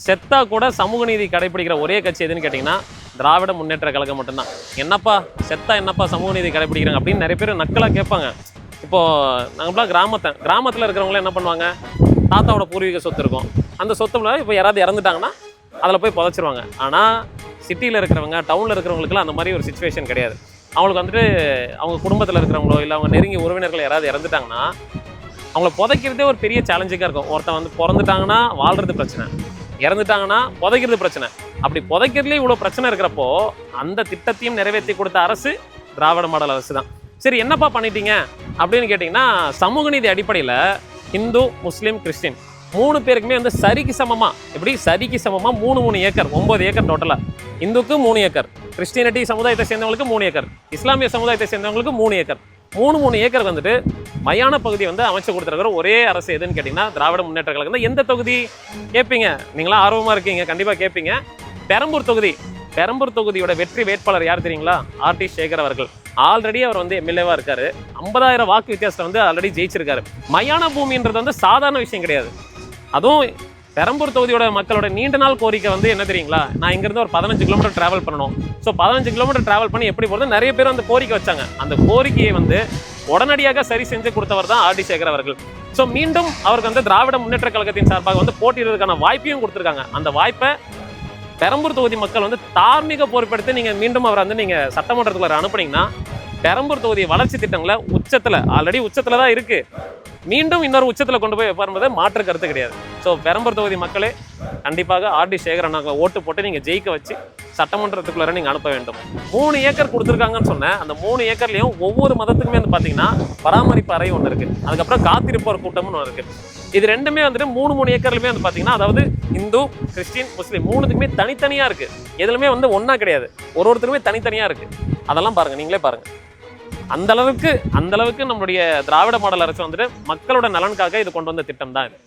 செத்தா கூட சமூக நீதி கடைபிடிக்கிற ஒரே கட்சி எதுன்னு கேட்டிங்கன்னா திராவிட முன்னேற்ற கழகம் மட்டும்தான். என்னப்பா செத்தா என்னப்பா சமூக நீதி கடைபிடிக்கிறாங்க அப்படின்னு நிறைய பேர் நக்கலாக கேட்பாங்க. இப்போது நாங்களாம் கிராமத்தில் இருக்கிறவங்கள என்ன பண்ணுவாங்க, தாத்தாவோட பூர்வீக சொத்து இருக்கும், அந்த சொத்துல இப்போ யாராவது இறந்துட்டாங்கன்னா அதில் போய் புதைச்சிருவாங்க. ஆனால் சிட்டியில் இருக்கிறவங்க, டவுனில் இருக்கிறவங்களுக்குலாம் அந்த மாதிரி ஒரு சுச்சுவேஷன் கிடையாது. அவங்களுக்கு வந்துட்டு அவங்க குடும்பத்தில் இருக்கிறவங்களோ இல்லை அவங்க நெருங்கிய உறவினர்கள் யாராவது இறந்துட்டாங்கன்னா அவங்கள புதைக்கிறதே ஒரு பெரிய சேலஞ்சிங்காக இருக்கும். ஒருத்தன் வந்து பிறந்துட்டாங்கன்னா வாழ்றது பிரச்சனை, இறந்துட்டாங்கன்னா புதைக்கிறது பிரச்சனை. அப்படி புதைக்கிறதுலேயே இவ்வளோ பிரச்சனை இருக்கிறப்போ அந்த திட்டத்தையும் நிறைவேற்றி கொடுத்த அரசு திராவிட மாடல் அரசு தான். சரி, என்னப்பா பண்ணிட்டீங்க அப்படின்னு கேட்டிங்கன்னா, சமூக நீதி அடிப்படையில் இந்து, முஸ்லீம், கிறிஸ்டின் 3 பேருக்குமே வந்து சரிக்கு சமமாக, எப்படி சரிக்கு சமமாக 3 ஏக்கர், 9 ஏக்கர் டோட்டலாக. இந்துக்கு 3 ஏக்கர், கிறிஸ்டியனிட்டி சமுதாயத்தை சேர்ந்தவங்களுக்கு 3 ஏக்கர், இஸ்லாமிய சமுதாயத்தை சேர்ந்தவங்களுக்கு 3 ஏக்கர், 3 ஏக்கர் வந்துட்டு மயான பகுதியை வந்து அமைச்சு கொடுத்துருக்கிற ஒரே அரசு எதுன்னு கேட்டிங்கன்னா திராவிட முன்னேற்ற கழகம் தான். எந்த தொகுதி கேட்பீங்க, நீங்களாம் ஆர்வமாக இருக்கீங்க, கண்டிப்பாக கேட்பீங்க. பெரம்பூர் தொகுதி. பெரம்பூர் தொகுதியோட வெற்றி வேட்பாளர் யார் தெரியுங்களா? ஆர்டி சேகர் அவர்கள். ஆல்ரெடி அவர் வந்து எம்எல்ஏவாக இருக்காரு. 50,000 வாக்கு வித்தியாசத்தில் வந்து ஆல்ரெடி ஜெயிச்சிருக்காரு. மயான பூமின்றது வந்து சாதாரண விஷயம் கிடையாது. அதுவும் பெரம்பூர் தொகுதியோட மக்களோட நீண்ட நாள் கோரிக்கை வந்து என்ன தெரியுங்களா? நான் இங்கேருந்து ஒரு 15 கிலோமீட்டர் ட்ராவல் பண்ணணும். ஸோ 15 கிலோமீட்டர் ட்ராவல் பண்ணி எப்படி போகிறது, நிறைய பேர் அந்த கோரிக்கை வச்சாங்க. அந்த கோரிக்கையை வந்து உடனடியாக சரி செஞ்சு கொடுத்தவர் தான் ஆர்டி சேகர் அவர்கள். ஸோ மீண்டும் அவருக்கு வந்து திராவிட முன்னேற்ற கழகத்தின் சார்பாக வந்து போட்டியிடுறதுக்கான வாய்ப்பையும் கொடுத்துருக்காங்க. அந்த வாய்ப்பை பெரம்பூர் தொகுதி மக்கள் வந்து தார்மீக பொறுப்பெடுத்து நீங்கள் மீண்டும் அவரை வந்து நீங்கள் சட்டமன்றத்துக்குள்ள அனுப்புனீங்கன்னா பெரம்பூர் தொகுதி வளர்ச்சி திட்டங்களை ஆல்ரெடி உச்சத்தில் தான் இருக்குது, மீண்டும் இன்னொரு உச்சத்தில் கொண்டு போய் வைப்பார் மாற்று கருத்து கிடையாது. ஸோ பெரம்பூர் தொகுதி மக்களே கண்டிப்பாக ஆர்டி சேகர் அண்ணாக்கு ஓட்டு போட்டு நீங்கள் ஜெயிக்க வச்சு சட்டமன்றத்துக்குள்ளே நீங்கள் அனுப்ப வேண்டும். 3 ஏக்கர் கொடுத்துருக்காங்கன்னு சொன்னேன். அந்த 3 ஏக்கர்லையும் ஒவ்வொரு மதத்துக்குமே வந்து பார்த்தீங்கன்னா பராமரிப்பு அறை ஒன்று இருக்குது, அதுக்கப்புறம் காத்திருப்போர் கூட்டம்னு ஒன்று இருக்குது. இது ரெண்டுமே வந்துட்டு 3 ஏக்கர்லையுமே வந்து பார்த்தீங்கன்னா, அதாவது இந்து, கிறிஸ்டின், முஸ்லீம் 3த்துக்குமே தனித்தனியாக இருக்குது. எதுலுமே வந்து ஒன்றா கிடையாது, ஒருத்தருக்குமே தனித்தனியாக இருக்குது. அதெல்லாம் பாருங்கள், நீங்களே பாருங்கள். அந்த அளவுக்கு நம்மளுடைய திராவிட மாடல் அரசு வந்துட்டு மக்களோட நலனுக்காக இது கொண்டு வந்த திட்டம் தான் இது.